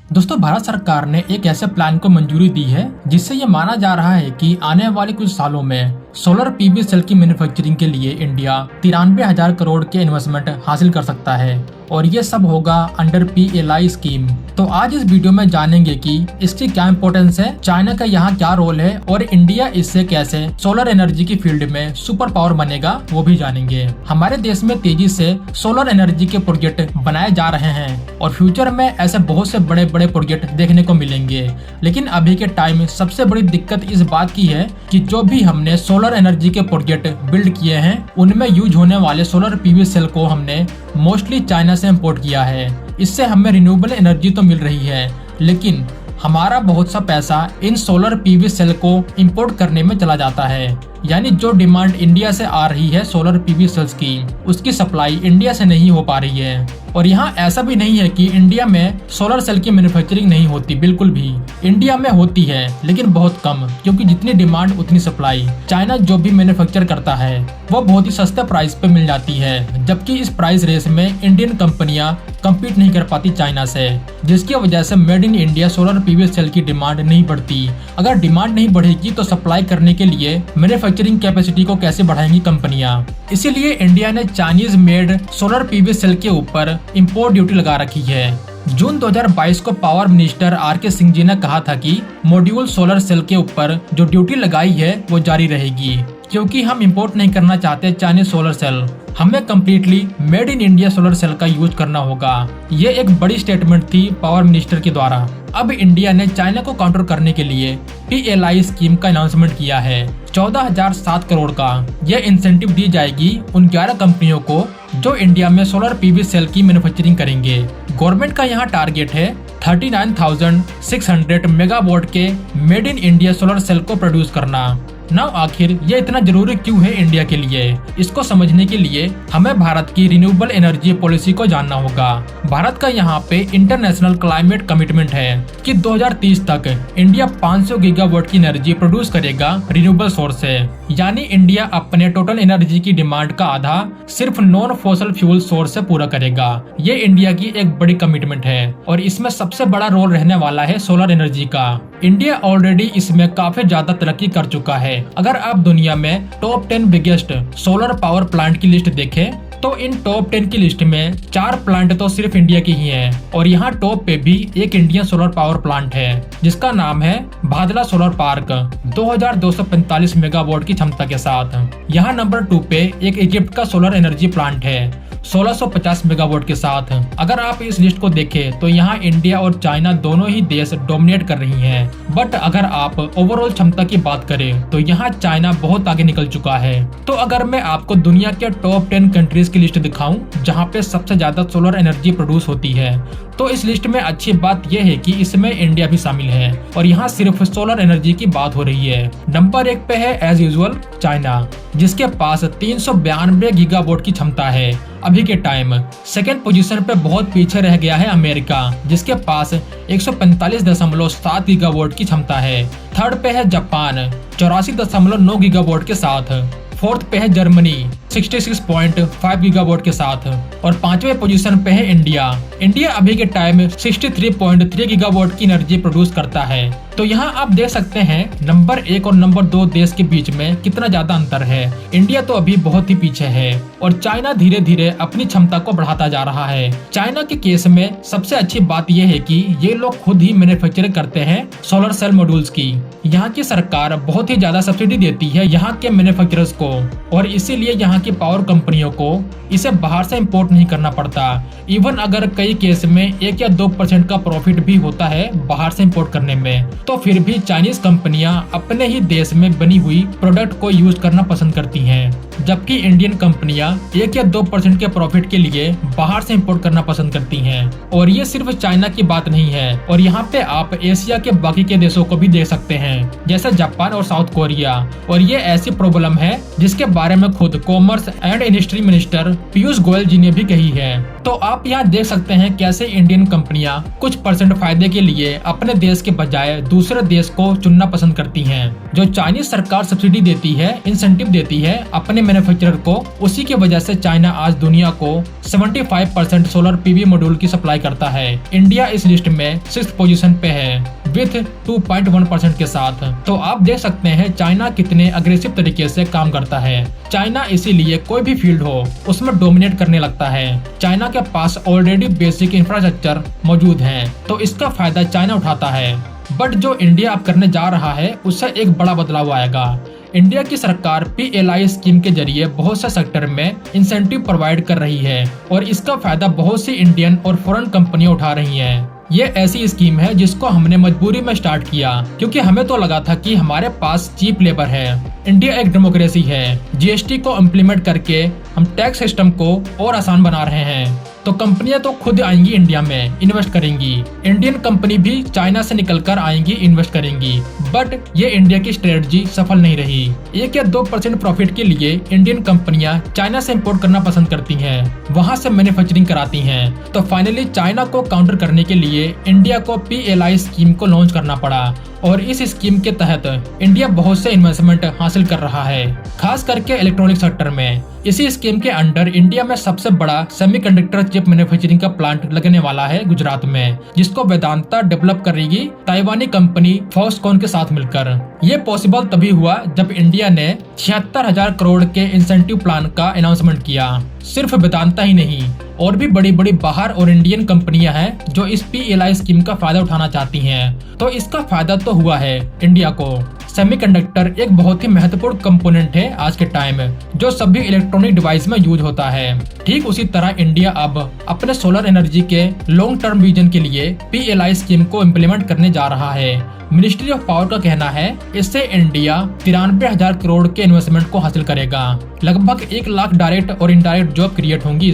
दोस्तों, भारत सरकार ने एक ऐसे प्लान को मंजूरी दी है जिससे ये माना जा रहा है कि आने वाले कुछ सालों में सोलर पीवी सेल की मैन्युफैक्चरिंग के लिए इंडिया 93,000 करोड़ के इन्वेस्टमेंट हासिल कर सकता है और ये सब होगा अंडर PLI स्कीम। तो आज इस वीडियो में जानेंगे कि इसकी क्या इम्पोर्टेंस है, चाइना का यहाँ क्या रोल है और इंडिया इससे कैसे सोलर एनर्जी की फील्ड में सुपर पावर बनेगा वो भी जानेंगे। हमारे देश में तेजी से सोलर एनर्जी के प्रोजेक्ट बनाए जा रहे हैं और फ्यूचर में ऐसे बहुत से बड़े बड़े प्रोजेक्ट देखने को मिलेंगे। लेकिन अभी के टाइम सबसे बड़ी दिक्कत इस बात की है कि जो भी हमने सोलर एनर्जी के प्रोजेक्ट बिल्ड किए हैं उनमें यूज होने वाले सोलर पीवी सेल को हमने मोस्टली चाइना से इंपोर्ट किया है। इससे हमें रिन्यूएबल एनर्जी तो मिल रही है, लेकिन हमारा बहुत सा पैसा इन सोलर पीवी सेल को इंपोर्ट करने में चला जाता है। यानी जो डिमांड इंडिया से आ रही है सोलर पीवी सेल्स की, उसकी सप्लाई इंडिया से नहीं हो पा रही है। और यहाँ ऐसा भी नहीं है कि इंडिया में सोलर सेल की मैन्युफैक्चरिंग नहीं होती, बिल्कुल भी इंडिया में होती है, लेकिन बहुत कम, क्योंकि जितनी डिमांड उतनी सप्लाई। चाइना जो भी मैन्युफैक्चर करता है वो बहुत ही सस्ते प्राइस पे मिल जाती है, जबकि इस प्राइस रेस में इंडियन कंपनियां कम्पीट नहीं कर पाती चाइना से, जिसकी वजह से made in India solar PV cell की डिमांड नहीं बढ़ती। अगर डिमांड नहीं बढ़ेगी तो सप्लाई करने के लिए मैन्युफैक्चरिंग कैपेसिटी को कैसे बढ़ाएंगी कंपनियां। इसीलिए इंडिया ने Chinese made solar PV cell के ऊपर इंपोर्ट ड्यूटी लगा रखी है। जून 2022 को power minister RK Singh ji ने कहा था कि मॉड्यूल सोलर सेल के ऊपर जो ड्यूटी लगाई है वो जारी रहेगी, क्योंकि हम इंपोर्ट नहीं करना चाहते चाइनीज सोलर सेल। हमें completely made in India solar cell का यूज करना होगा। ये एक बड़ी स्टेटमेंट थी पावर मिनिस्टर के द्वारा। अब इंडिया ने चाइना को काउंटर करने के लिए PLI स्कीम का अनाउंसमेंट किया है। 14,007 करोड़ का यह इंसेंटिव दी जाएगी उन 11 कंपनियों को जो इंडिया में सोलर पीवी सेल की मैन्युफैक्चरिंग करेंगे। गवर्नमेंट का यहाँ टारगेट है 39,600 मेगावाट के made in India solar cell को प्रोड्यूस करना। नाउ आखिर ये इतना जरूरी क्यों है इंडिया के लिए? इसको समझने के लिए हमें भारत की रिन्यूएबल एनर्जी पॉलिसी को जानना होगा। भारत का यहाँ पे इंटरनेशनल क्लाइमेट कमिटमेंट है कि 2030 तक इंडिया 500 गीगावाट की एनर्जी प्रोड्यूस करेगा रिन्यूएबल सोर्स से। यानी इंडिया अपने टोटल एनर्जी की डिमांड का आधा सिर्फ नॉन फॉसिल फ्यूल सोर्स से पूरा करेगा। ये इंडिया की एक बड़ी कमिटमेंट है और इसमें सबसे बड़ा रोल रहने वाला है सोलर एनर्जी का। इंडिया ऑलरेडी इसमें काफी ज्यादा तरक्की कर चुका है। अगर आप दुनिया में top 10 biggest solar power plant की लिस्ट देखें तो इन टॉप 10 की लिस्ट में 4 प्लांट तो सिर्फ इंडिया की ही हैं और यहाँ टॉप पे भी एक इंडियन सोलर पावर प्लांट है जिसका नाम है भादला सोलर पार्क 2245 मेगावाट की क्षमता के साथ। यहाँ नंबर 2 पे एक इजिप्ट का सोलर एनर्जी प्लांट है 1650 मेगावाट के साथ। अगर आप इस लिस्ट को देखें तो यहाँ इंडिया और चाइना दोनों ही देश डोमिनेट कर रही हैं। बट अगर आप ओवरऑल क्षमता की बात करें तो यहाँ चाइना बहुत आगे निकल चुका है। तो अगर मैं आपको दुनिया के टॉप 10 कंट्रीज की लिस्ट दिखाऊं जहाँ पे सबसे ज्यादा सोलर एनर्जी प्रोड्यूस होती है, तो इस लिस्ट में अच्छी बात यह है कि इसमें इंडिया भी शामिल है और यहाँ सिर्फ सोलर एनर्जी की बात हो रही है। नंबर 1 पे है एज यूजुअल चाइना, जिसके पास 392 गीगावाट की क्षमता है अभी के टाइम। सेकेंड पोजीशन पे बहुत पीछे रह गया है अमेरिका, जिसके पास 145.7 गीगावाट की क्षमता है। थर्ड पे है जापान 84.9 गीगावाट के साथ। फोर्थ पे है जर्मनी 66.5 गीगावाट के साथ और 5वें पोजीशन पे है इंडिया। इंडिया अभी के टाइम 63.3 गीगावाट की एनर्जी प्रोड्यूस करता है। तो यहाँ आप देख सकते हैं नंबर 1 और नंबर 2 देश के बीच में कितना ज्यादा अंतर है। इंडिया तो अभी बहुत ही पीछे है और चाइना धीरे धीरे अपनी क्षमता को बढ़ाता जा रहा है। चाइना के केस में सबसे अच्छी बात यह है कि ये लोग खुद ही मैन्युफैक्चर करते हैं सोलर सेल मॉड्यूल्स की। यहाँ की सरकार बहुत ही ज्यादा सब्सिडी देती है यहाँ के मैन्युफैक्चरर्स को और इसीलिए यहाँ की पावर कंपनियों को इसे बाहर से इंपोर्ट नहीं करना पड़ता। इवन अगर कई केस में 1 या 2% का प्रॉफिट भी होता है बाहर से इंपोर्ट करने में, तो फिर भी चाइनीज कंपनियां अपने ही देश में बनी हुई प्रोडक्ट को यूज करना पसंद करती हैं, जबकि इंडियन कंपनियां 1 या 2% के प्रॉफिट के लिए बाहर से इंपोर्ट करना पसंद करती हैं। और ये सिर्फ चाइना की बात नहीं है और यहाँ पे आप एशिया के बाकी के देशों को भी देख सकते हैं, जैसे जापान और साउथ कोरिया। और ये ऐसी प्रॉब्लम है जिसके बारे में खुद commerce and industry minister Piyush Goyal ji ने भी कही है। तो आप यहाँ देख सकते हैं कैसे इंडियन कंपनियां कुछ परसेंट फायदे के लिए अपने देश के बजाय दूसरे देश को चुनना पसंद करती हैं। जो चाइनीज सरकार सब्सिडी देती है, इंसेंटिव देती है अपने मैन्युफैक्चरर को। उसी की वजह से चाइना आज दुनिया को 75% सोलर पीवी मॉड्यूल की सप्लाई करता है। इंडिया इस लिस्ट में 6th पोजीशन पे है विथ 2.1% के साथ। तो आप देख सकते हैं चाइना कितने अग्रेसिव तरीके से काम करता है। चाइना इसीलिए कोई भी फील्ड हो उसमें डोमिनेट करने लगता है। चाइना के पास ऑलरेडी बेसिक इंफ्रास्ट्रक्चर मौजूद है, तो इसका फायदा चाइना उठाता है। बट जो इंडिया अब करने जा रहा है उससे एक बड़ा बदलाव आएगा। इंडिया की सरकार PLI स्कीम के जरिए बहुत से सेक्टर में इंसेंटिव प्रोवाइड कर रही है और इसका फायदा बहुत सी इंडियन और फॉरेन कंपनियां उठा रही हैं। ये ऐसी स्कीम है जिसको हमने मजबूरी में स्टार्ट किया क्योंकि हमें तो लगा था कि हमारे पास चीप लेबर है। इंडिया एक डेमोक्रेसी है। GST को इम्प्लीमेंट करके हम टैक्स सिस्टम को और आसान बना रहे हैं, तो कंपनियां तो खुद आएंगी इंडिया में इन्वेस्ट करेंगी। इंडियन कंपनी भी चाइना से निकलकर आएंगी इन्वेस्ट करेंगी। बट ये इंडिया की स्ट्रेटजी सफल नहीं रही। 1 या 2% प्रॉफिट के लिए इंडियन कंपनियां चाइना से इंपोर्ट करना पसंद करती हैं, वहां से मैन्युफैक्चरिंग कराती हैं। तो फाइनली चाइना को काउंटर करने के लिए इंडिया को PLI स्कीम को लॉन्च करना पड़ा और इस स्कीम के तहत इंडिया बहुत से इन्वेस्टमेंट हासिल कर रहा है, खास करके इलेक्ट्रॉनिक सेक्टर में। इसी स्कीम के अंडर इंडिया में सबसे बड़ा सेमीकंडक्टर चिप मैन्युफैक्चरिंग का प्लांट लगने वाला है गुजरात में, जिसको वेदांता डेवलप करेगी ताइवानी कंपनी फॉक्सकॉन के साथ मिलकर। ये पॉसिबल तभी हुआ जब इंडिया ने 76,000 करोड़ के इंसेंटिव प्लान का अनाउंसमेंट किया। सिर्फ वेदांता ही नहीं, और भी बड़ी बड़ी बाहर और इंडियन कंपनियां हैं जो इस PLI स्कीम का फायदा उठाना चाहती हैं। तो इसका फायदा तो हुआ है इंडिया को। सेमीकंडक्टर एक बहुत ही महत्वपूर्ण कंपोनेंट है आज के टाइम में, जो सभी इलेक्ट्रॉनिक डिवाइस में यूज होता है। ठीक उसी तरह इंडिया अब अपने सोलर एनर्जी के लॉन्ग टर्म विजन के लिए PLI स्कीम को इम्प्लीमेंट करने जा रहा है। मिनिस्ट्री ऑफ पावर का कहना है इससे इंडिया 93,000 करोड़ के इन्वेस्टमेंट को हासिल करेगा। लगभग 1 लाख डायरेक्ट और इनडायरेक्ट जॉब क्रिएट होंगी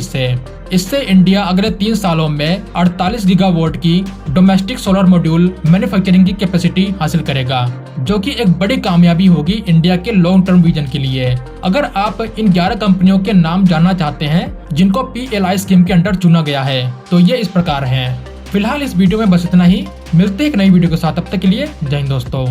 इससे इंडिया अगले 3 सालों में 48 गीगावाट की डोमेस्टिक सोलर मॉड्यूल मैन्युफैक्चरिंग की कैपेसिटी हासिल करेगा, जो कि एक बड़ी कामयाबी होगी इंडिया के लॉन्ग टर्म विजन के लिए। अगर आप इन 11 कंपनियों के नाम जानना चाहते हैं जिनको PLI स्कीम के अंडर चुना गया है, तो ये इस प्रकार हैं। फिलहाल इस वीडियो में बस इतना ही। मिलते हैं एक नई वीडियो के साथ, तब तक के लिए जय हिंद दोस्तों।